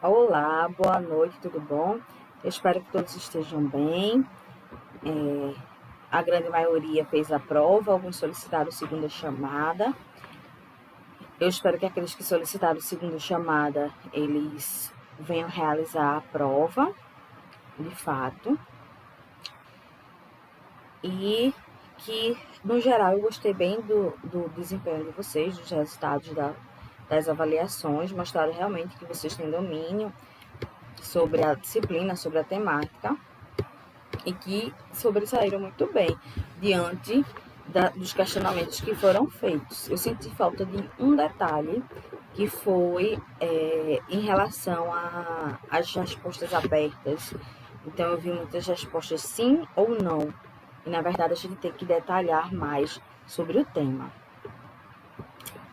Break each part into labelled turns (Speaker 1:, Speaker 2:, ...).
Speaker 1: Olá, boa noite, tudo bom? Eu espero que todos estejam bem. A grande maioria fez a prova, alguns solicitaram segunda chamada. Eu espero que aqueles que solicitaram segunda chamada, eles venham realizar a prova, de fato. E que, no geral, eu gostei bem do desempenho de vocês, dos resultados das avaliações, mostraram realmente que vocês têm domínio sobre a disciplina, sobre a temática, e que sobressaíram muito bem diante dos questionamentos que foram feitos. Eu senti falta de um detalhe, que foi em relação às respostas abertas. Então, eu vi muitas respostas sim ou não. E, na verdade, a gente tem que detalhar mais sobre o tema.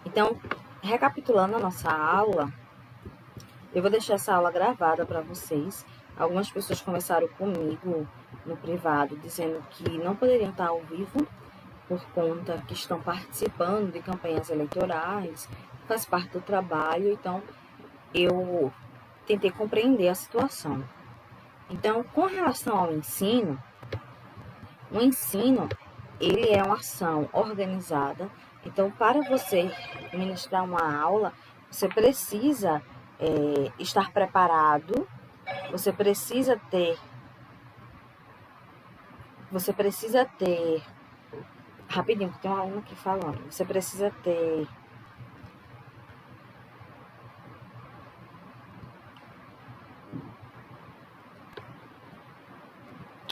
Speaker 1: Então, recapitulando a nossa aula, eu vou deixar essa aula gravada para vocês. Algumas pessoas conversaram comigo no privado, dizendo que não poderiam estar ao vivo por conta que estão participando de campanhas eleitorais, faz parte do trabalho, então eu tentei compreender a situação. Então, com relação ao ensino, o ensino, ele é uma ação organizada. Então, para você ministrar uma aula, você precisa estar preparado, você precisa ter, rapidinho, porque tem uma aluna aqui falando, você precisa ter,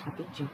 Speaker 1: rapidinho,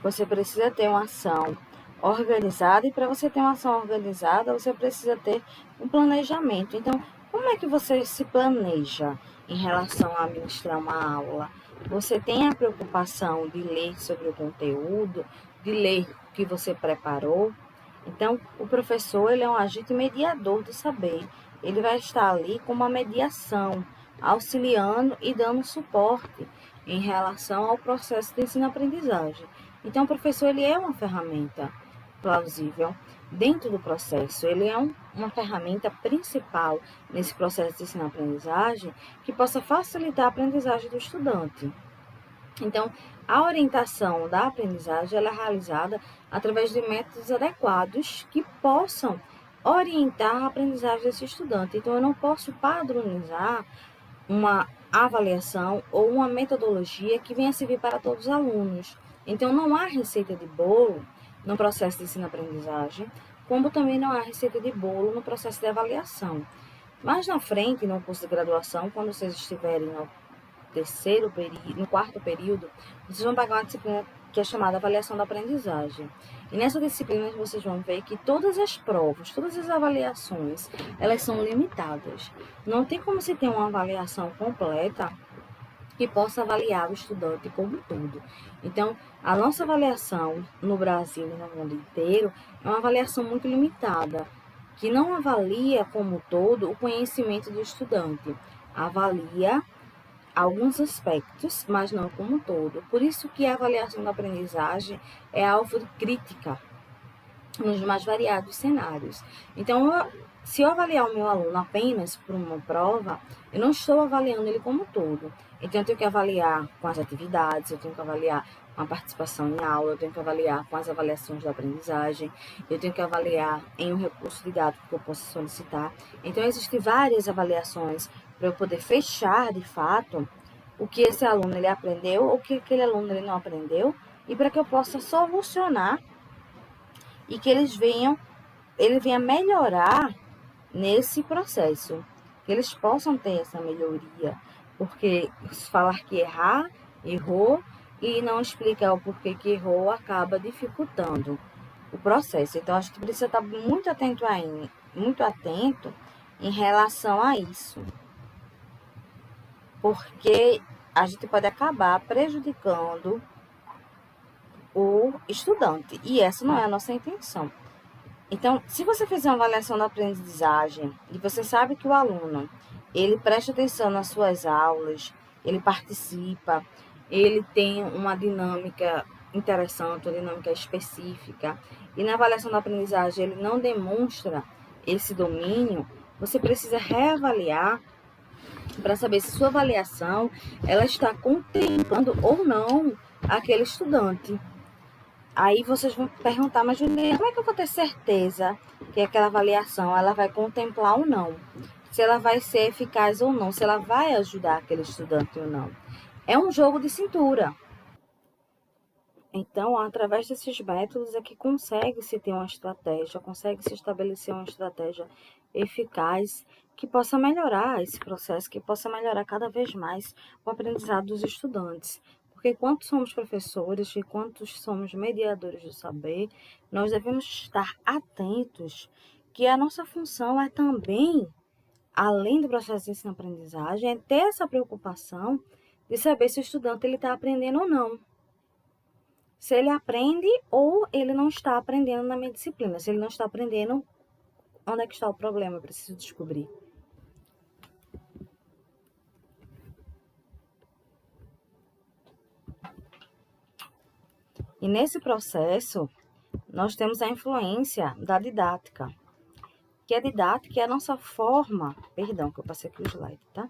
Speaker 1: você precisa ter uma ação organizada, e para você ter uma ação organizada, você precisa ter um planejamento. Então, como é que você se planeja em relação a ministrar uma aula? Você tem a preocupação de ler sobre o conteúdo, de ler o que você preparou? Então, o professor, ele é um agente mediador do saber. Ele vai estar ali com uma mediação, auxiliando e dando suporte em relação ao processo de ensino-aprendizagem. Então, o professor, ele é uma ferramenta plausível dentro do processo. Ele é uma ferramenta principal nesse processo de ensino-aprendizagem que possa facilitar a aprendizagem do estudante. Então, a orientação da aprendizagem ela é realizada através de métodos adequados que possam orientar a aprendizagem desse estudante. Então, eu não posso padronizar uma avaliação ou uma metodologia que venha servir para todos os alunos. Então, não há receita de bolo no processo de ensino-aprendizagem, como também não há receita de bolo no processo de avaliação. Mais na frente, no curso de graduação, quando vocês estiverem no quarto período, vocês vão pegar uma disciplina que é chamada avaliação da aprendizagem. E nessa disciplina vocês vão ver que todas as provas, todas as avaliações, elas são limitadas. Não tem como se ter uma avaliação completa que possa avaliar o estudante como um todo. Então, a nossa avaliação no Brasil e no mundo inteiro é uma avaliação muito limitada, que não avalia como um todo o conhecimento do estudante, avalia alguns aspectos, mas não como um todo. Por isso que a avaliação da aprendizagem é alvo de crítica nos mais variados cenários. Então, se eu avaliar o meu aluno apenas por uma prova, eu não estou avaliando ele como um todo. Então, eu tenho que avaliar com as atividades, eu tenho que avaliar com a participação em aula, eu tenho que avaliar com as avaliações da aprendizagem, eu tenho que avaliar em um recurso didático que eu possa solicitar. Então, existem várias avaliações para eu poder fechar, de fato, o que esse aluno ele aprendeu, ou o que aquele aluno ele não aprendeu, e para que eu possa solucionar e que ele venha melhorar nesse processo, que eles possam ter essa melhoria, porque falar que errou, e não explicar o porquê que errou, acaba dificultando o processo. Então, a gente precisa estar muito atento em relação a isso, porque a gente pode acabar prejudicando o estudante, e essa não é a nossa intenção. Então, se você fizer uma avaliação da aprendizagem e você sabe que o aluno, ele presta atenção nas suas aulas, ele participa, ele tem uma dinâmica interessante, uma dinâmica específica, e na avaliação da aprendizagem ele não demonstra esse domínio, você precisa reavaliar para saber se sua avaliação ela está contemplando ou não aquele estudante. Aí vocês vão perguntar, mas Juliana, como é que eu vou ter certeza que aquela avaliação ela vai contemplar ou não? Se ela vai ser eficaz ou não, se ela vai ajudar aquele estudante ou não. É um jogo de cintura. Então, através desses métodos é que consegue-se ter uma estratégia, consegue-se estabelecer uma estratégia eficaz que possa melhorar esse processo, que possa melhorar cada vez mais o aprendizado dos estudantes. Porque quanto somos professores e quantos somos mediadores do saber, nós devemos estar atentos que a nossa função é também, além do processo de ensino-aprendizagem, é ter essa preocupação de saber se o estudante está aprendendo ou não. Se ele aprende ou ele não está aprendendo na minha disciplina. Se ele não está aprendendo, onde é que está o problema? Eu preciso descobrir. E nesse processo, nós temos a influência da didática. Que a didática é a nossa forma... Perdão, que eu passei aqui o slide, tá?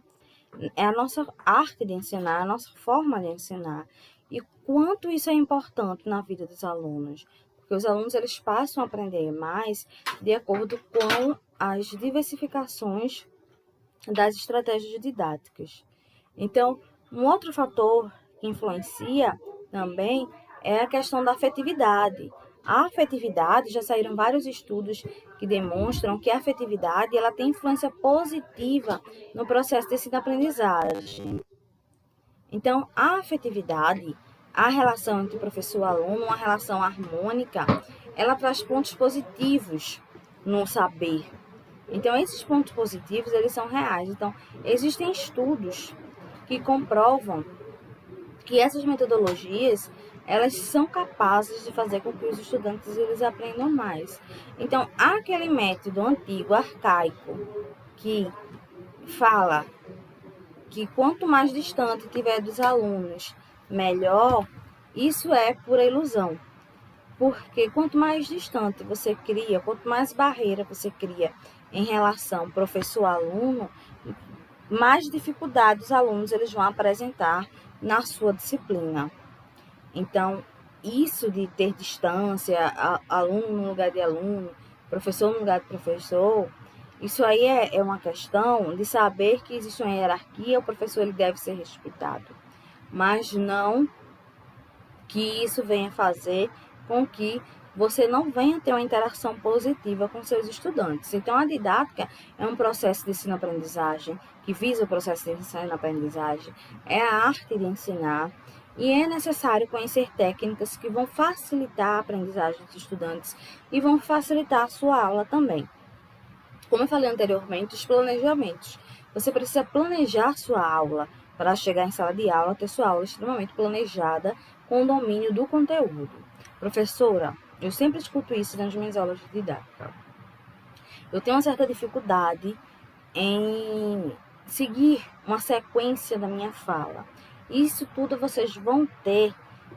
Speaker 1: É a nossa arte de ensinar, a nossa forma de ensinar. E quanto isso é importante na vida dos alunos. Porque os alunos eles passam a aprender mais de acordo com as diversificações das estratégias didáticas. Então, um outro fator que influencia também é a questão da afetividade. A afetividade, já saíram vários estudos que demonstram que a afetividade ela tem influência positiva no processo de ensino-aprendizagem. Então, a afetividade, a relação entre professor e aluno, uma relação harmônica, ela traz pontos positivos no saber. Então, esses pontos positivos, eles são reais. Então, existem estudos que comprovam que essas metodologias, elas são capazes de fazer com que os estudantes eles aprendam mais. Então, aquele método antigo, arcaico, que fala que quanto mais distante tiver dos alunos, melhor, isso é pura ilusão. Porque quanto mais distante você cria, quanto mais barreira você cria em relação professor-aluno, mais dificuldades os alunos eles vão apresentar na sua disciplina. Então, isso de ter distância, aluno no lugar de aluno, professor no lugar de professor, isso aí é uma questão de saber que existe uma hierarquia, o professor ele deve ser respeitado, mas não que isso venha fazer com que você não venha ter uma interação positiva com seus estudantes. Então, a didática é um processo de ensino-aprendizagem, que visa o processo de ensino-aprendizagem, é a arte de ensinar, e é necessário conhecer técnicas que vão facilitar a aprendizagem dos estudantes e vão facilitar a sua aula também. Como eu falei anteriormente, os planejamentos. Você precisa planejar sua aula para chegar em sala de aula, ter sua aula extremamente planejada com o domínio do conteúdo. Professora, eu sempre escuto isso nas minhas aulas de didática. Eu tenho uma certa dificuldade em seguir uma sequência da minha fala. Isso tudo vocês vão ter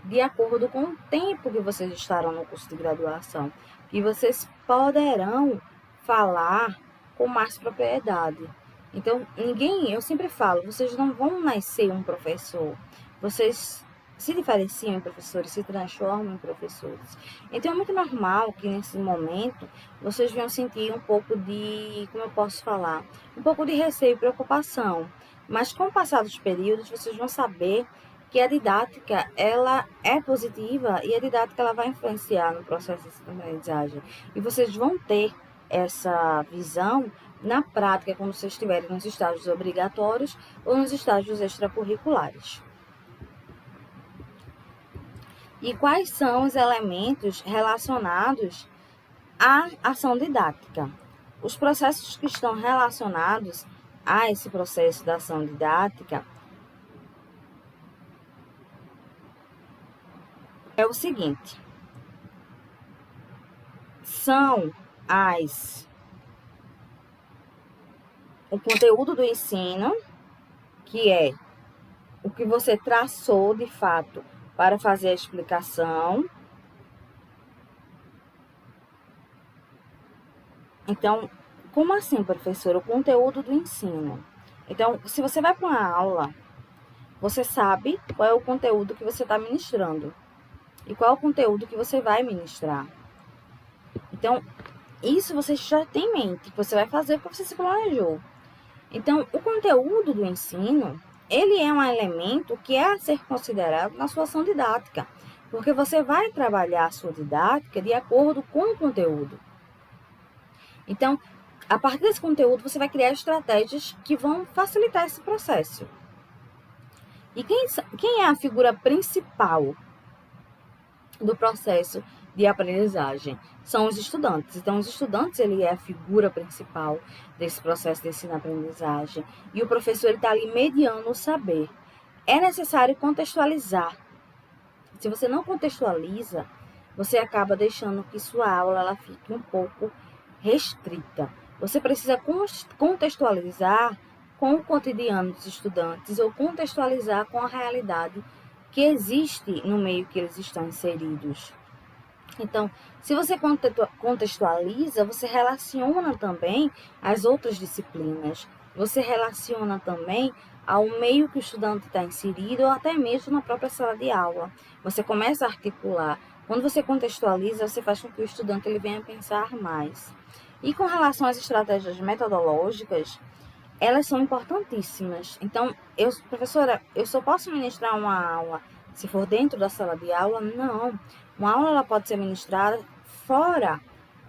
Speaker 1: de acordo com o tempo que vocês estarão no curso de graduação. E vocês poderão falar com mais propriedade. Então, eu sempre falo, vocês não vão nascer um professor. Vocês se diferenciam em professores, se transformam em professores. Então, é muito normal que nesse momento vocês venham sentir um pouco de, como eu posso falar, um pouco de receio e preocupação. Mas com o passar dos períodos, vocês vão saber que a didática, ela é positiva e a didática, ela vai influenciar no processo de aprendizagem. E vocês vão ter essa visão na prática, quando vocês estiverem nos estágios obrigatórios ou nos estágios extracurriculares. E quais são os elementos relacionados à ação didática? Os processos que estão relacionados a esse processo da ação didática é o seguinte: são o conteúdo do ensino, que é o que você traçou de fato para fazer a explicação. Então, como assim, professor? O conteúdo do ensino. Então, se você vai para uma aula, você sabe qual é o conteúdo que você está ministrando e qual é o conteúdo que você vai ministrar. Então, isso você já tem em mente, que você vai fazer porque você se planejou. Então, o conteúdo do ensino, ele é um elemento que é a ser considerado na sua ação didática, porque você vai trabalhar a sua didática de acordo com o conteúdo. Então, a partir desse conteúdo, você vai criar estratégias que vão facilitar esse processo. E quem é a figura principal do processo de aprendizagem? São os estudantes. Então, os estudantes, ele é a figura principal desse processo de ensino-aprendizagem. E o professor está ali mediando o saber. É necessário contextualizar. Se você não contextualiza, você acaba deixando que sua aula ela fique um pouco restrita. Você precisa contextualizar com o cotidiano dos estudantes ou contextualizar com a realidade que existe no meio que eles estão inseridos. Então, se você contextualiza, você relaciona também as outras disciplinas. Você relaciona também ao meio que o estudante está inserido ou até mesmo na própria sala de aula. Você começa a articular. Quando você contextualiza, você faz com que o estudante ele venha pensar mais. E com relação às estratégias metodológicas, elas são importantíssimas. Então, professora, eu só posso ministrar uma aula se for dentro da sala de aula? Não. Uma aula ela pode ser ministrada fora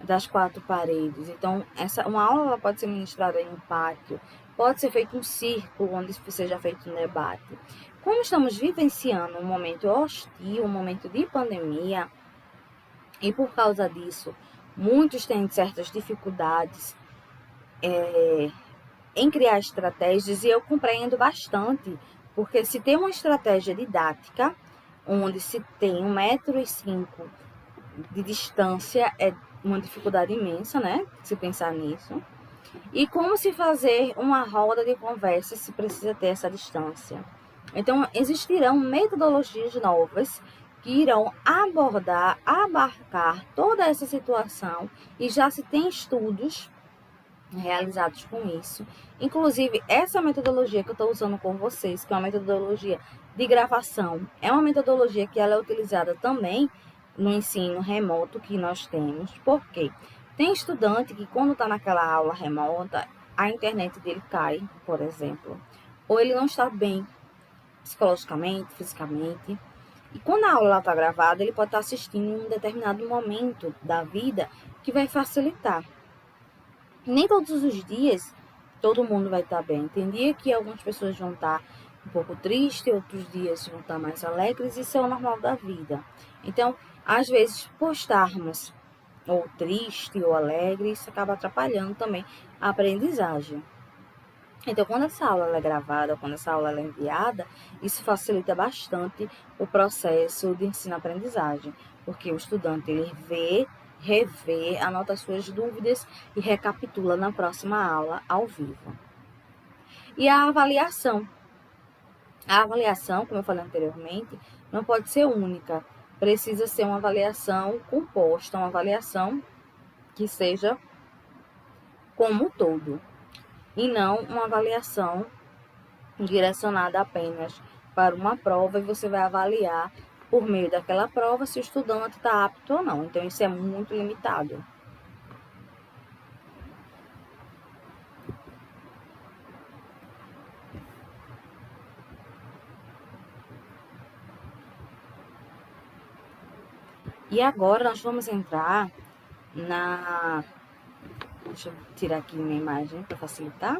Speaker 1: das quatro paredes. Então, uma aula ela pode ser ministrada em um pátio, pode ser feito um círculo onde seja feito um debate. Como estamos vivenciando um momento hostil, um momento de pandemia, e por causa disso, muitos têm certas dificuldades em criar estratégias, e eu compreendo bastante, porque se tem uma estratégia didática, onde se tem 1,5 m de distância, é uma dificuldade imensa, né? Se pensar nisso. E como se fazer uma roda de conversa se precisa ter essa distância. Então, existirão metodologias novas que irão abarcar toda essa situação, e já se tem estudos realizados com isso. Inclusive, essa metodologia que eu estou usando com vocês, que é uma metodologia de gravação, é uma metodologia que ela é utilizada também no ensino remoto que nós temos. Por quê? Tem estudante que quando está naquela aula remota, a internet dele cai, por exemplo, ou ele não está bem psicologicamente, fisicamente. E quando a aula está gravada, ele pode estar assistindo em um determinado momento da vida que vai facilitar. Nem todos os dias todo mundo vai estar bem. Tem dia que algumas pessoas vão estar um pouco tristes, outros dias vão estar mais alegres. Isso é o normal da vida. Então, às vezes, por estarmos ou triste ou alegre, isso acaba atrapalhando também a aprendizagem. Então, quando essa aula é gravada, quando essa aula é enviada, isso facilita bastante o processo de ensino-aprendizagem, porque o estudante ele revê, anota suas dúvidas e recapitula na próxima aula ao vivo. E a avaliação. A avaliação, como eu falei anteriormente, não pode ser única. Precisa ser uma avaliação composta, uma avaliação que seja como um todo, e não uma avaliação direcionada apenas para uma prova, e você vai avaliar por meio daquela prova se o estudante está apto ou não. Então, isso é muito limitado. E agora nós vamos entrar deixa eu tirar aqui minha imagem para facilitar.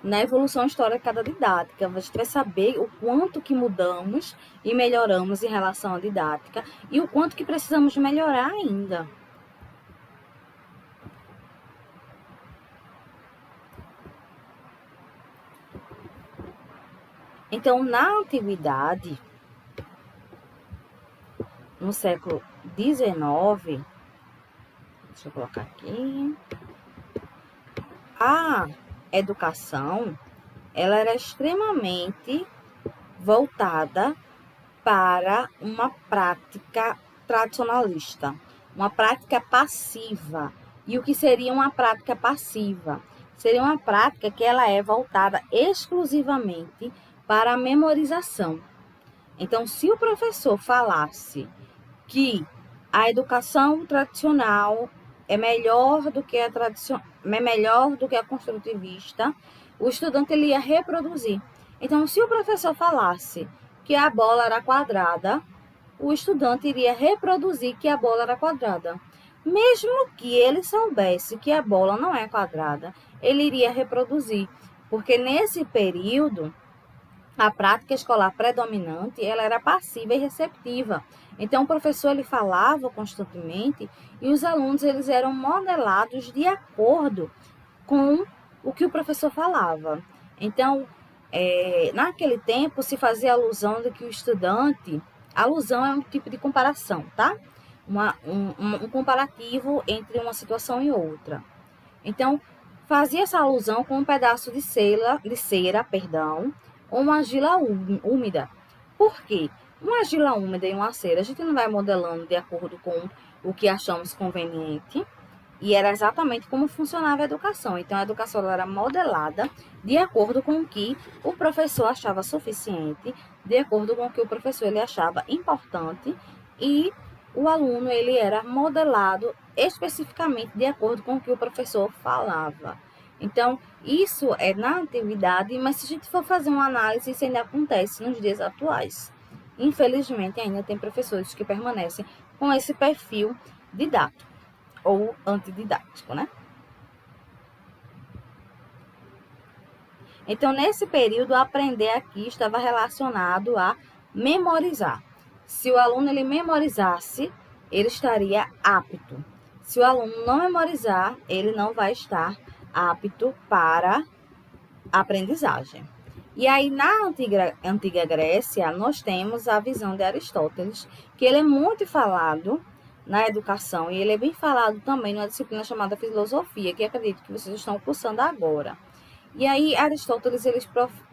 Speaker 1: Na evolução histórica da didática, a gente vai saber o quanto que mudamos e melhoramos em relação à didática e o quanto que precisamos melhorar ainda. Então, na antiguidade, no século XIX, deixa eu colocar aqui, a educação, ela era extremamente voltada para uma prática tradicionalista, uma prática passiva. E o que seria uma prática passiva? Seria uma prática que ela é voltada exclusivamente para a memorização. Então, se o professor falasse que a educação tradicional é melhor do que a construtivista, o estudante ele ia reproduzir. Então, se o professor falasse que a bola era quadrada, o estudante iria reproduzir que a bola era quadrada. Mesmo que ele soubesse que a bola não é quadrada, ele iria reproduzir, porque nesse período a prática escolar predominante ela era passiva e receptiva. Então o professor ele falava constantemente e os alunos eles eram modelados de acordo com o que o professor falava. Então naquele tempo se fazia alusão de que o estudante, alusão é um tipo de comparação, tá? Um comparativo entre uma situação e outra. Então fazia essa alusão com um pedaço de cera, ou uma argila úmida. Por quê? Uma argila úmida e uma cera, a gente não vai modelando de acordo com o que achamos conveniente. E era exatamente como funcionava a educação. Então, a educação era modelada de acordo com o que o professor achava suficiente, de acordo com o que o professor ele achava importante, e o aluno ele era modelado especificamente de acordo com o que o professor falava. Então, isso é na antiguidade, mas se a gente for fazer uma análise, isso ainda acontece nos dias atuais. Infelizmente, ainda tem professores que permanecem com esse perfil didático ou antididático, né? Então, nesse período, aprender aqui estava relacionado a memorizar. Se o aluno ele memorizasse, ele estaria apto. Se o aluno não memorizar, ele não vai estar apto para a aprendizagem. E aí, na antiga Grécia, nós temos a visão de Aristóteles, que ele é muito falado na educação, e ele é bem falado também numa disciplina chamada filosofia, que acredito que vocês estão cursando agora. E aí, Aristóteles, ele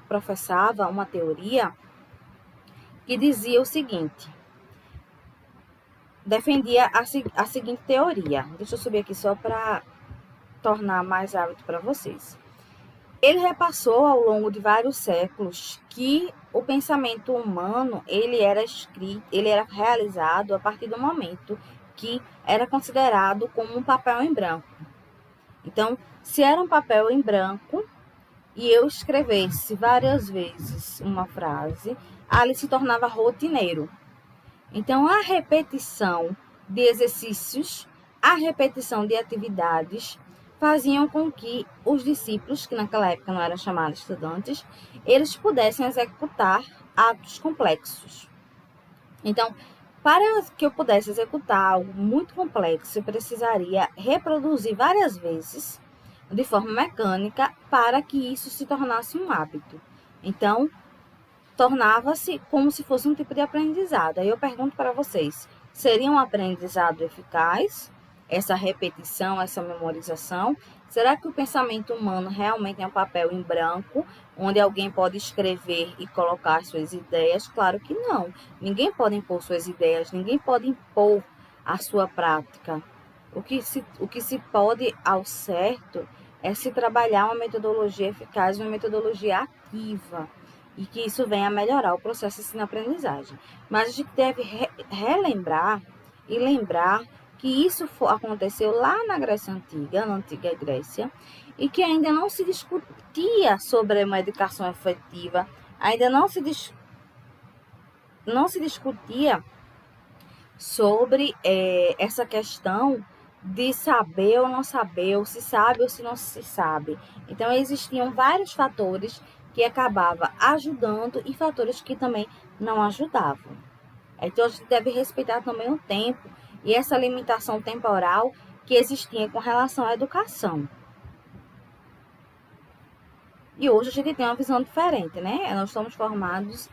Speaker 1: professava uma teoria que dizia o seguinte, defendia a seguinte teoria. Deixa eu subir aqui só para tornar mais hábito para vocês. Ele repassou ao longo de vários séculos que o pensamento humano ele era realizado a partir do momento que era considerado como um papel em branco. Então, se era um papel em branco e eu escrevesse várias vezes uma frase, ali se tornava rotineiro. Então, a repetição de exercícios, a repetição de atividades faziam com que os discípulos, que naquela época não eram chamados estudantes, eles pudessem executar atos complexos. Então, para que eu pudesse executar algo muito complexo, eu precisaria reproduzir várias vezes, de forma mecânica, para que isso se tornasse um hábito. Então, tornava-se como se fosse um tipo de aprendizado. Aí eu pergunto para vocês, seria um aprendizado eficaz? Essa repetição, essa memorização? Será que o pensamento humano realmente é um papel em branco, onde alguém pode escrever e colocar suas ideias? Claro que não. Ninguém pode impor suas ideias, ninguém pode impor a sua prática. O que se pode, ao certo, é se trabalhar uma metodologia eficaz, uma metodologia ativa, e que isso venha a melhorar o processo de ensino-aprendizagem. Mas a gente deve relembrar e lembrar que isso aconteceu lá na Grécia Antiga, na Antiga Grécia, e que ainda não se discutia sobre uma educação efetiva, ainda não se discutia sobre essa questão de saber ou não saber, ou se sabe ou se não se sabe. Então, existiam vários fatores que acabavam ajudando e fatores que também não ajudavam. Então, a gente deve respeitar também o tempo e essa limitação temporal que existia com relação à educação. E hoje a gente tem uma visão diferente, né? Nós estamos formados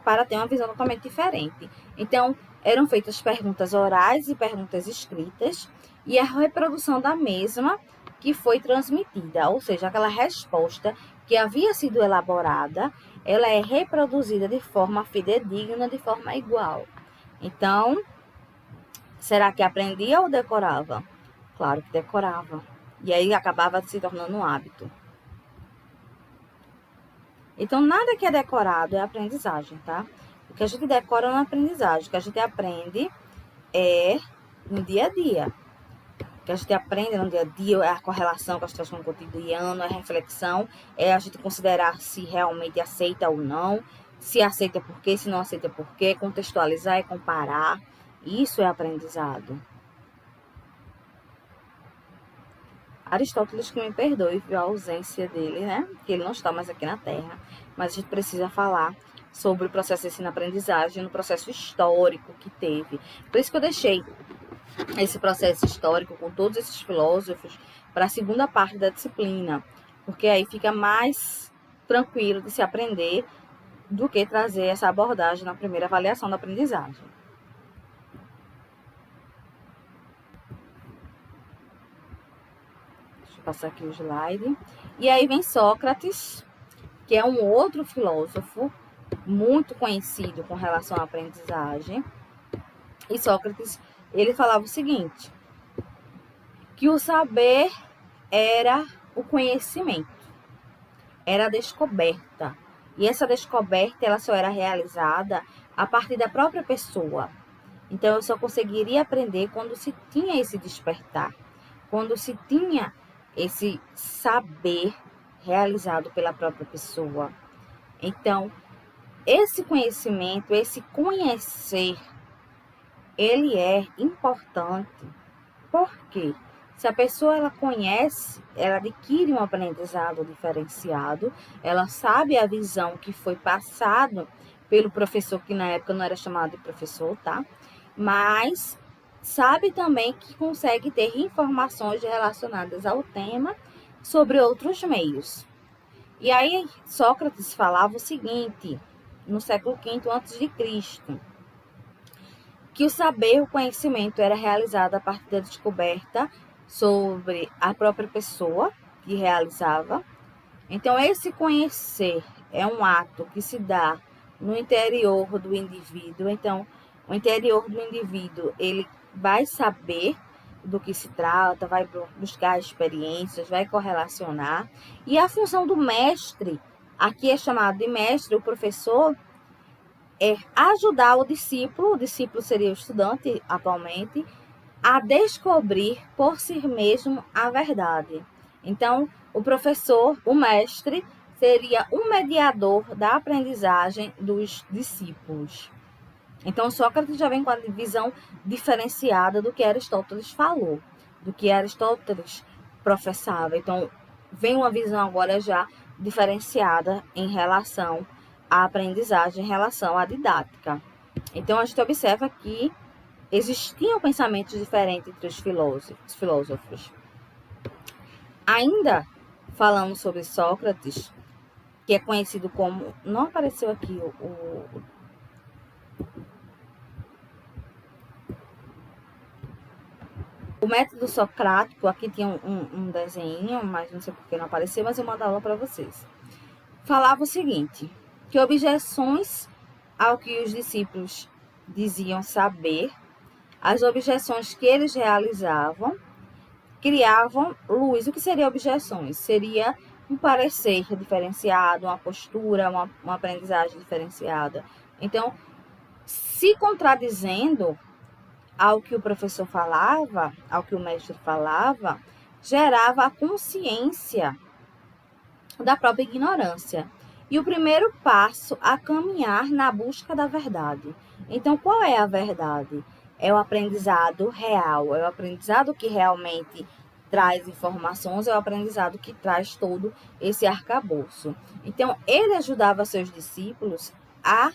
Speaker 1: para ter uma visão totalmente diferente. Então, eram feitas perguntas orais e perguntas escritas, e a reprodução da mesma que foi transmitida, ou seja, aquela resposta que havia sido elaborada, ela é reproduzida de forma fidedigna, de forma igual. Então, será que aprendia ou decorava? Claro que decorava. E aí acabava se tornando um hábito. Então, nada que é decorado é aprendizagem, tá? O que a gente decora não é aprendizagem. O que a gente aprende é no dia a dia. O que a gente aprende no dia a dia é a correlação com a situação cotidiana, é a reflexão, é a gente considerar se realmente aceita ou não, se aceita por quê, se não aceita por quê, contextualizar e comparar. Isso é aprendizado. Aristóteles, que me perdoe a ausência dele, né? Que ele não está mais aqui na Terra. Mas a gente precisa falar sobre o processo de ensino-aprendizagem, no processo histórico que teve. Por isso que eu deixei esse processo histórico com todos esses filósofos para a segunda parte da disciplina, porque aí fica mais tranquilo de se aprender do que trazer essa abordagem na primeira avaliação da aprendizagem. Deixa eu passar aqui o slide. E aí vem Sócrates, que é um outro filósofo muito conhecido com relação à aprendizagem. E Sócrates, ele falava o seguinte, que o saber era o conhecimento, era a descoberta. E essa descoberta, ela só era realizada a partir da própria pessoa. Então, eu só conseguiria aprender quando se tinha esse despertar, quando se tinha esse saber realizado pela própria pessoa. Então, esse conhecimento, esse conhecer, ele é importante. Por quê? Se a pessoa ela conhece, ela adquire um aprendizado diferenciado, ela sabe a visão que foi passado pelo professor, que na época não era chamado de professor, tá? Mas sabe também que consegue ter informações relacionadas ao tema sobre outros meios. E aí Sócrates falava o seguinte, no século V a.C., que o saber, o conhecimento era realizado a partir da descoberta sobre a própria pessoa que realizava. Então, esse conhecer é um ato que se dá no interior do indivíduo. Então, o interior do indivíduo, ele vai saber do que se trata, vai buscar experiências, vai correlacionar. E a função do mestre, aqui é chamado de mestre, o professor, é ajudar o discípulo seria o estudante atualmente, a descobrir por si mesmo a verdade. Então, o professor, o mestre, seria um mediador da aprendizagem dos discípulos. Então, Sócrates já vem com a visão diferenciada do que Aristóteles falou, do que Aristóteles professava. Então, vem uma visão agora já diferenciada em relação à aprendizagem, em relação à didática. Então, a gente observa que existiam pensamentos diferentes entre os filósofos. Ainda falamos sobre Sócrates, que é conhecido como... Não apareceu aqui o método socrático. Aqui tinha um desenho, mas não sei por que não apareceu, mas eu mando aula para vocês. Falava o seguinte, que objeções ao que os discípulos diziam saber, as objeções que eles realizavam, criavam luz. O que seria objeções? Seria um parecer diferenciado, uma postura, uma aprendizagem diferenciada. Então, se contradizendo ao que o professor falava, ao que o mestre falava, gerava a consciência da própria ignorância. E o primeiro passo a caminhar na busca da verdade. Então, qual é a verdade? É o aprendizado real, é o aprendizado que realmente traz informações, é o aprendizado que traz todo esse arcabouço. Então, ele ajudava seus discípulos a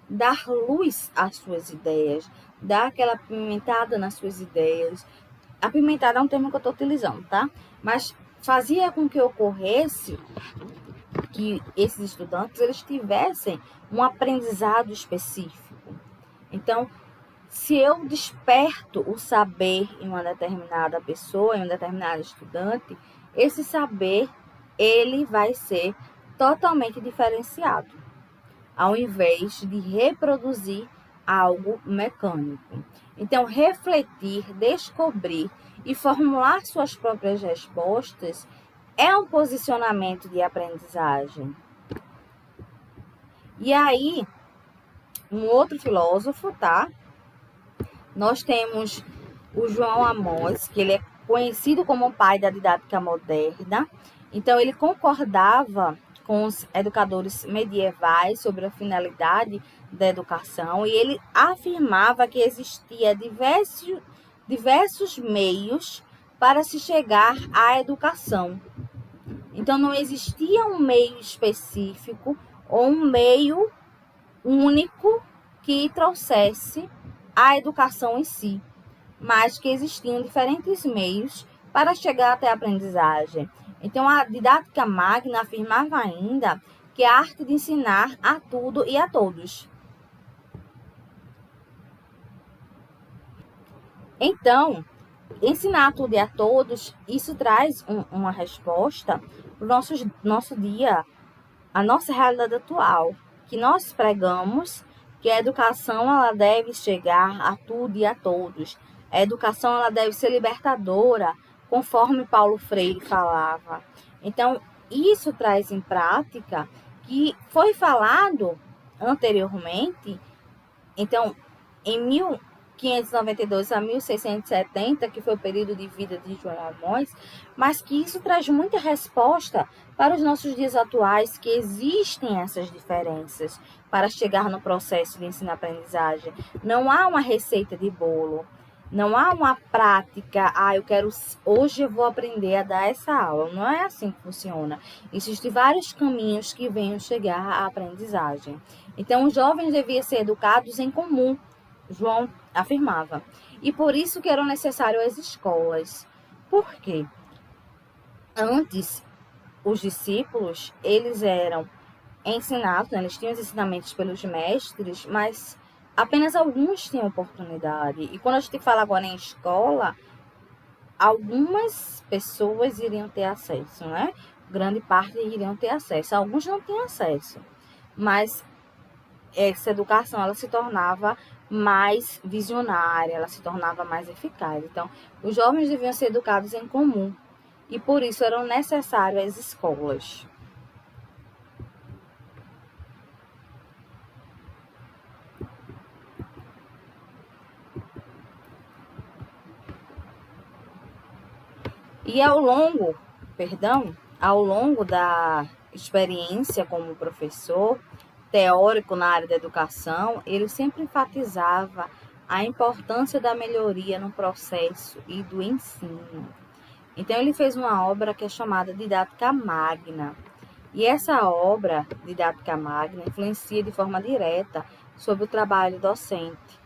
Speaker 1: dar luz às suas ideias, dar aquela apimentada nas suas ideias. Apimentada é um termo que eu estou utilizando, tá? Mas fazia com que ocorresse que esses estudantes eles tivessem um aprendizado específico. Então, se eu desperto o saber em uma determinada pessoa, em um determinado estudante, esse saber, ele vai ser totalmente diferenciado, ao invés de reproduzir algo mecânico. Então, refletir, descobrir e formular suas próprias respostas é um posicionamento de aprendizagem. E aí, um outro filósofo, tá? Nós temos o João Amós, que ele é conhecido como o pai da didática moderna. Então, ele concordava com os educadores medievais sobre a finalidade da educação e ele afirmava que existia diversos meios para se chegar à educação. Então, não existia um meio específico ou um meio único que trouxesse a educação em si, mas que existiam diferentes meios para chegar até a aprendizagem. Então, a didática magna afirmava ainda que é a arte de ensinar a tudo e a todos. Então, ensinar a tudo e a todos, isso traz uma resposta para o nosso dia, a nossa realidade atual, que nós pregamos que a educação ela deve chegar a tudo e a todos. A educação ela deve ser libertadora, conforme Paulo Freire falava. Então, isso traz em prática que foi falado anteriormente. Então, em 1592 a 1670, que foi o período de vida de João Amós, mas que isso traz muita resposta para os nossos dias atuais, que existem essas diferenças para chegar no processo de ensino-aprendizagem. Não há uma receita de bolo, não há uma prática, hoje eu vou aprender a dar essa aula. Não é assim que funciona. Existem vários caminhos que venham chegar à aprendizagem. Então, os jovens deviam ser educados em comum, João afirmava. E por isso que eram necessárias as escolas. Por quê? Antes, os discípulos, eles eram ensinados, né? Eles tinham os ensinamentos pelos mestres, mas apenas alguns tinham oportunidade. E quando a gente fala agora em escola, algumas pessoas iriam ter acesso, né? Grande parte iriam ter acesso. Alguns não tinham acesso. Mas essa educação, ela se tornava mais visionária, ela se tornava mais eficaz. Então, os jovens deviam ser educados em comum. E por isso eram necessárias as escolas. E ao longo da experiência como professor teórico na área da educação, ele sempre enfatizava a importância da melhoria no processo e do ensino. Então, ele fez uma obra que é chamada Didática Magna. E essa obra, Didática Magna, influencia de forma direta sobre o trabalho docente.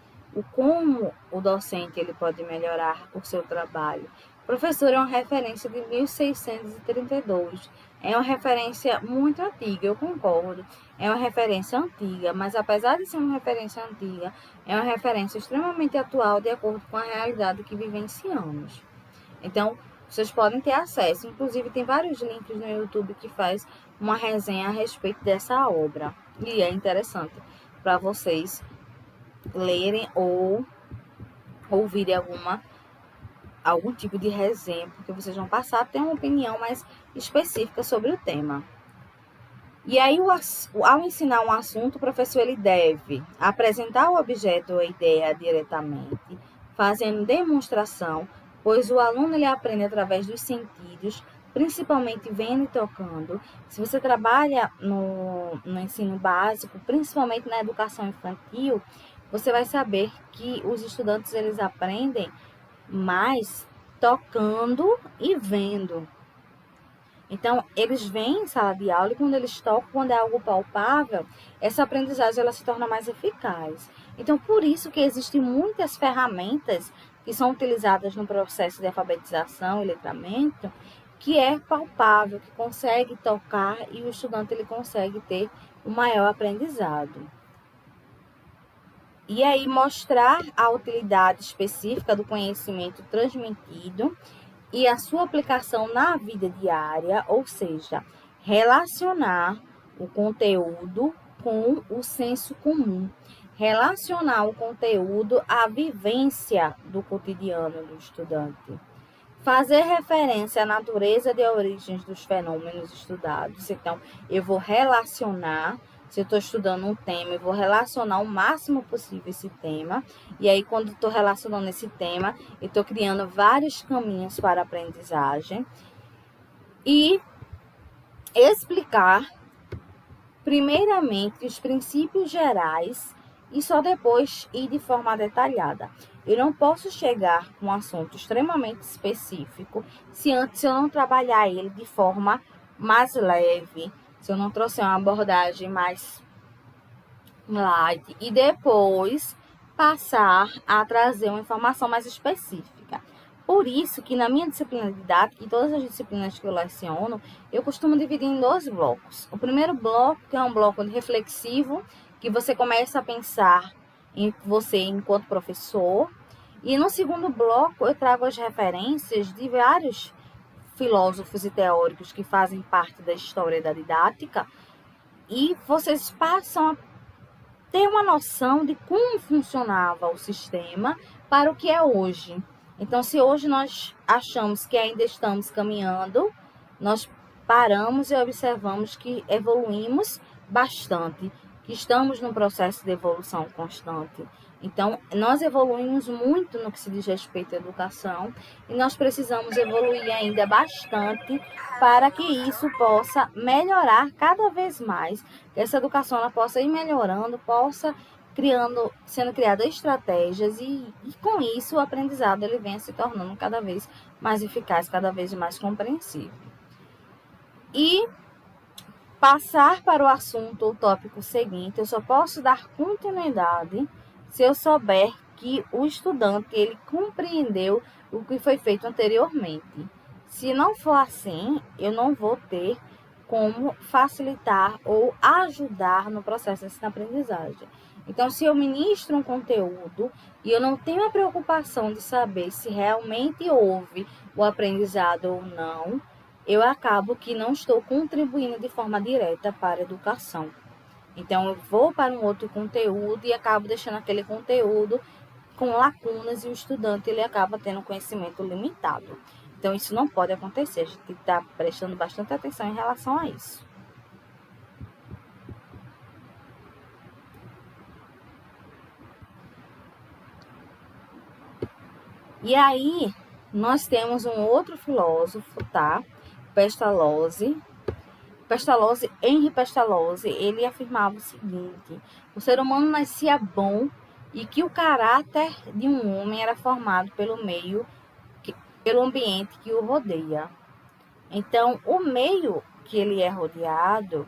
Speaker 1: Como o docente ele pode melhorar o seu trabalho. O professor é uma referência de 1632. É uma referência muito antiga, eu concordo. É uma referência antiga, mas apesar de ser uma referência antiga, é uma referência extremamente atual de acordo com a realidade que vivenciamos. Então, vocês podem ter acesso. Inclusive, tem vários links no YouTube que faz uma resenha a respeito dessa obra. E é interessante para vocês lerem ou ouvirem algum tipo de resenha, porque vocês vão passar a ter uma opinião mais específica sobre o tema. E aí, ao ensinar um assunto, o professor ele deve apresentar o objeto ou a ideia diretamente, fazendo demonstração, pois o aluno ele aprende através dos sentidos, principalmente vendo e tocando. Se você trabalha no ensino básico, principalmente na educação infantil, você vai saber que os estudantes eles aprendem mais tocando e vendo. Então, eles vêm em sala de aula e quando eles tocam, quando é algo palpável, essa aprendizagem ela se torna mais eficaz. Então, por isso que existem muitas ferramentas que são utilizadas no processo de alfabetização e letramento, que é palpável, que consegue tocar e o estudante ele consegue ter um maior aprendizado. E aí mostrar a utilidade específica do conhecimento transmitido e a sua aplicação na vida diária, ou seja, relacionar o conteúdo com o senso comum, relacionar o conteúdo à vivência do cotidiano do estudante. Fazer referência à natureza de origens dos fenômenos estudados. Então, eu vou relacionar, se eu estou estudando um tema, eu vou relacionar o máximo possível esse tema. E aí, quando estou relacionando esse tema, eu estou criando vários caminhos para a aprendizagem. E explicar, primeiramente, os princípios gerais e só depois ir de forma detalhada. Eu não posso chegar com um assunto extremamente específico se antes eu não trabalhar ele de forma mais leve, se eu não trouxer uma abordagem mais light e depois passar a trazer uma informação mais específica. Por isso que na minha disciplina de didática e todas as disciplinas que eu leciono, eu costumo dividir em 2 blocos. O primeiro bloco, que é um bloco reflexivo, que você começa a pensar em você enquanto professor. E no segundo bloco, eu trago as referências de vários filósofos e teóricos que fazem parte da história da didática. E vocês passam a ter uma noção de como funcionava o sistema para o que é hoje. Então, se hoje nós achamos que ainda estamos caminhando, nós paramos e observamos que evoluímos bastante, que estamos num processo de evolução constante. Então, nós evoluímos muito no que se diz respeito à educação e nós precisamos evoluir ainda bastante para que isso possa melhorar cada vez mais, que essa educação ela possa ir melhorando, possa sendo criadas estratégias e com isso o aprendizado ele venha se tornando cada vez mais eficaz, cada vez mais compreensível. E passar para o assunto ou tópico seguinte, eu só posso dar continuidade se eu souber que o estudante ele compreendeu o que foi feito anteriormente. Se não for assim, eu não vou ter como facilitar ou ajudar no processo de ensino-aprendizagem. Então, se eu ministro um conteúdo e eu não tenho a preocupação de saber se realmente houve o aprendizado ou não, eu acabo que não estou contribuindo de forma direta para a educação. Então, eu vou para um outro conteúdo e acabo deixando aquele conteúdo com lacunas e o estudante ele acaba tendo conhecimento limitado. Então, isso não pode acontecer. A gente tem que estar prestando bastante atenção em relação a isso. E aí, nós temos um outro filósofo, tá? Henri Pestalozzi, ele afirmava o seguinte: o ser humano nascia bom e que o caráter de um homem era formado pelo ambiente que o rodeia. Então, o meio que ele é rodeado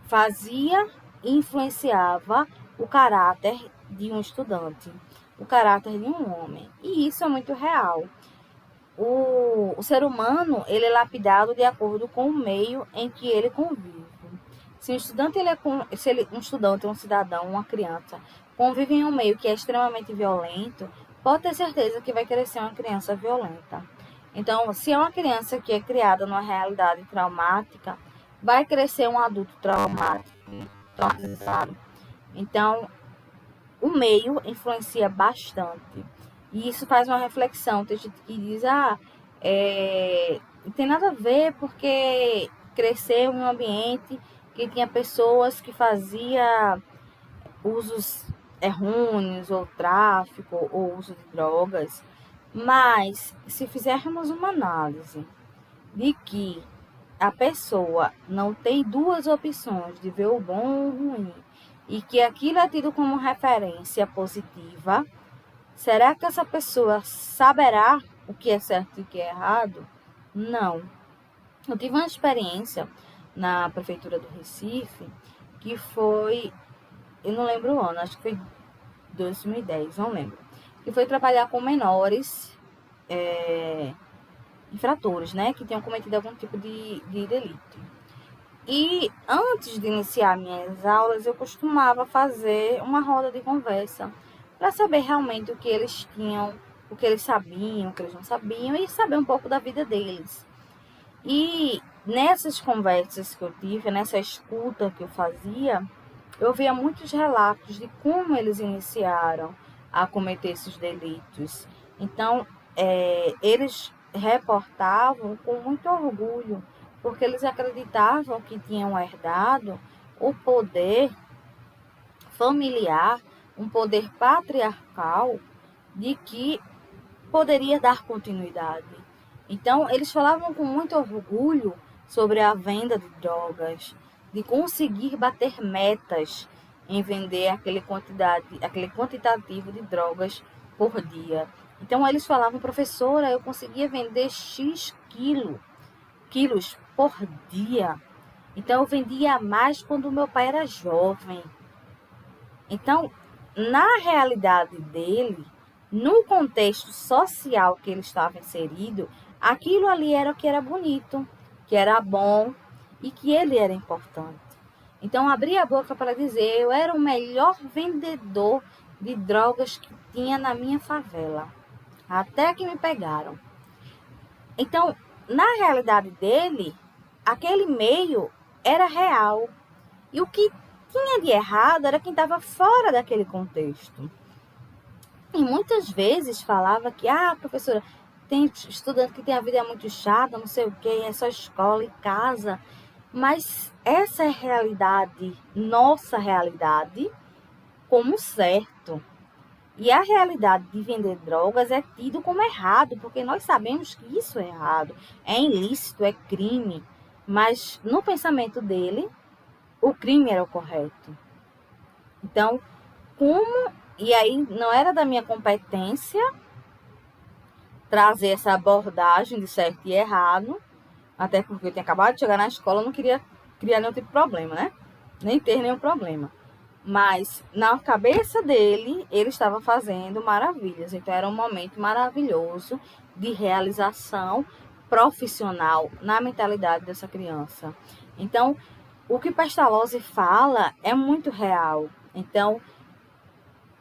Speaker 1: fazia e influenciava o caráter de um estudante, o caráter de um homem. E isso é muito real. O ser humano ele é lapidado de acordo com o meio em que ele convive. Se um estudante, um estudante, um cidadão, uma criança convive em um meio que é extremamente violento, pode ter certeza que vai crescer uma criança violenta. Então, se é uma criança que é criada numa realidade traumática, vai crescer um adulto traumatizado. Então, o meio influencia bastante. E isso faz uma reflexão. Tem gente que diz, não tem nada a ver porque cresceu em um ambiente que tinha pessoas que faziam usos errôneos, ou tráfico, ou uso de drogas. Mas, se fizermos uma análise de que a pessoa não tem 2 opções de ver o bom ou o ruim, e que aquilo é tido como referência positiva, será que essa pessoa saberá o que é certo e o que é errado? Não. Eu tive uma experiência na prefeitura do Recife, que foi, eu não lembro o ano, acho que foi 2010, não lembro, que foi trabalhar com menores infratores, né, que tinham cometido algum tipo de delito. E antes de iniciar minhas aulas, eu costumava fazer uma roda de conversa para saber realmente o que eles tinham, o que eles sabiam, o que eles não sabiam, e saber um pouco da vida deles. E nessas conversas que eu tive, nessa escuta que eu fazia, eu via muitos relatos de como eles iniciaram a cometer esses delitos. Então, eles reportavam com muito orgulho, porque eles acreditavam que tinham herdado o poder familiar, um poder patriarcal, de que poderia dar continuidade. Então, eles falavam com muito orgulho sobre a venda de drogas, de conseguir bater metas em vender aquele quantitativo de drogas por dia. Então, eles falavam, professora, eu conseguia vender X quilos por dia. Então, eu vendia mais quando meu pai era jovem. Então, na realidade dele, no contexto social que ele estava inserido, aquilo ali era o que era bonito, que era bom e que ele era importante. Então, abri a boca para dizer, eu era o melhor vendedor de drogas que tinha na minha favela, até que me pegaram. Então, na realidade dele, aquele meio era real. E o que tinha de errado era quem estava fora daquele contexto. E muitas vezes falava que, professora, tem estudante que tem a vida muito chata, não sei o quê, é só escola e casa. Mas essa é a realidade, nossa realidade, como certo. E a realidade de vender drogas é tido como errado, porque nós sabemos que isso é errado, é ilícito, é crime. Mas no pensamento dele, o crime era o correto. Então, e aí não era da minha competência trazer essa abordagem de certo e errado, até porque eu tinha acabado de chegar na escola, eu não queria criar nenhum tipo de problema, né? Nem ter nenhum problema. Mas na cabeça dele, ele estava fazendo maravilhas. Então era um momento maravilhoso de realização profissional na mentalidade dessa criança. Então, o que Pestalozzi fala é muito real. Então,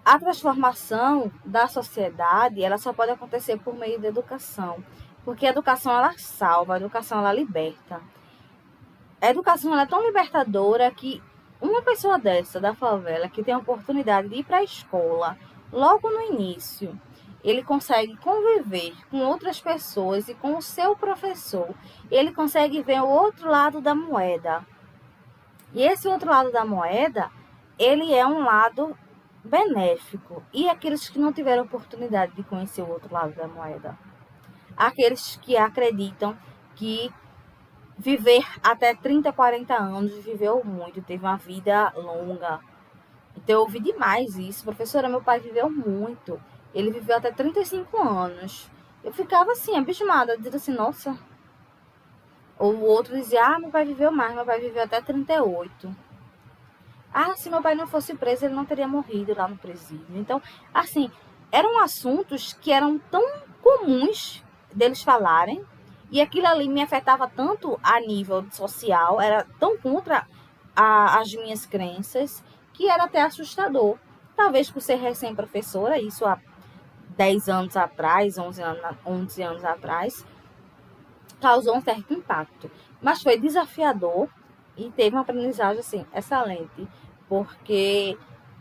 Speaker 1: a transformação da sociedade, ela só pode acontecer por meio da educação. Porque a educação, ela salva, a educação, ela liberta. A educação, ela é tão libertadora que uma pessoa dessa, da favela, que tem a oportunidade de ir para a escola, logo no início, ele consegue conviver com outras pessoas e com o seu professor. Ele consegue ver o outro lado da moeda. E esse outro lado da moeda, ele é um lado benéfico. E aqueles que não tiveram oportunidade de conhecer o outro lado da moeda? Aqueles que acreditam que viver até 30, 40 anos, viveu muito, teve uma vida longa. Então eu ouvi demais isso. Professora, meu pai viveu muito. Ele viveu até 35 anos. Eu ficava assim, abismada, dizendo assim, nossa. Ou o outro dizia, meu pai viveu mais, meu pai viveu até 38. Se meu pai não fosse preso, ele não teria morrido lá no presídio. Então, assim, eram assuntos que eram tão comuns deles falarem, e aquilo ali me afetava tanto a nível social, era tão contra as minhas crenças, que era até assustador. Talvez por ser recém-professora, isso há 10 anos atrás, 11 anos atrás, causou um certo impacto. Mas foi desafiador e teve uma aprendizagem, assim, excelente, porque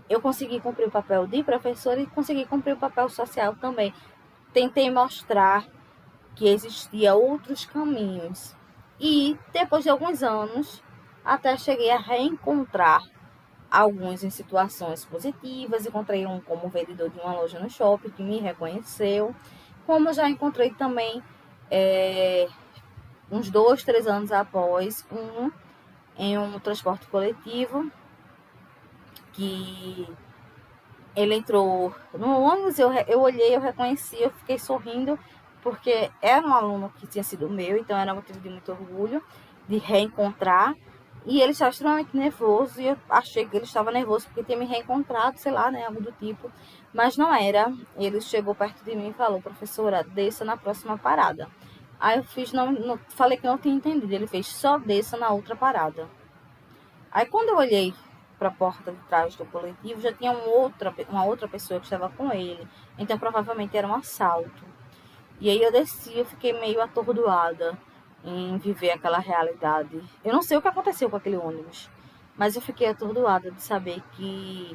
Speaker 1: eu consegui cumprir o papel de professora e consegui cumprir o papel social também. Tentei mostrar que existia outros caminhos. E depois de alguns anos, até cheguei a reencontrar alguns em situações positivas. Encontrei um como vendedor de uma loja no shopping que me reconheceu. Como já encontrei também uns 2, 3 anos após, em um transporte coletivo, que ele entrou no ônibus, eu olhei, eu reconheci, eu fiquei sorrindo, porque era um aluno que tinha sido meu, então era motivo de muito orgulho de reencontrar. E ele estava extremamente nervoso, e eu achei que ele estava nervoso porque tinha me reencontrado, sei lá, né, algo do tipo. Mas não era. Ele chegou perto de mim e falou, professora, desça na próxima parada. Aí eu fiz, falei que não tinha entendido. Ele fez, só desça na outra parada. Aí quando eu olhei para a porta de trás do coletivo, já tinha uma outra pessoa que estava com ele. Então, provavelmente era um assalto. E aí eu desci, eu fiquei meio atordoada em viver aquela realidade. Eu não sei o que aconteceu com aquele ônibus, mas eu fiquei atordoada de saber que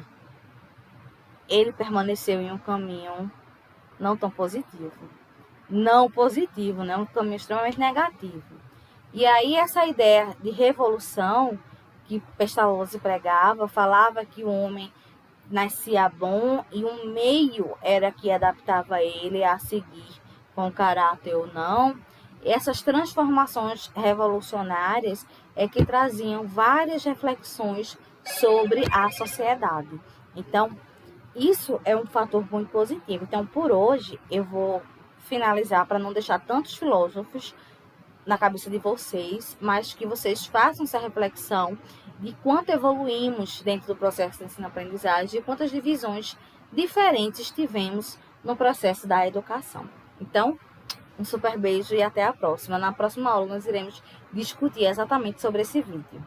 Speaker 1: ele permaneceu em um caminho não tão positivo. Não positivo, né? Um caminho extremamente negativo. E aí essa ideia de revolução que Pestalozzi pregava, falava que o homem nascia bom e um meio era que adaptava ele a seguir com caráter ou não. Essas transformações revolucionárias é que traziam várias reflexões sobre a sociedade. Então, isso é um fator muito positivo. Então, por hoje, eu vou finalizar para não deixar tantos filósofos na cabeça de vocês, mas que vocês façam essa reflexão de quanto evoluímos dentro do processo de ensino-aprendizagem e quantas divisões diferentes tivemos no processo da educação. Então, um super beijo e até a próxima. Na próxima aula nós iremos discutir exatamente sobre esse vídeo.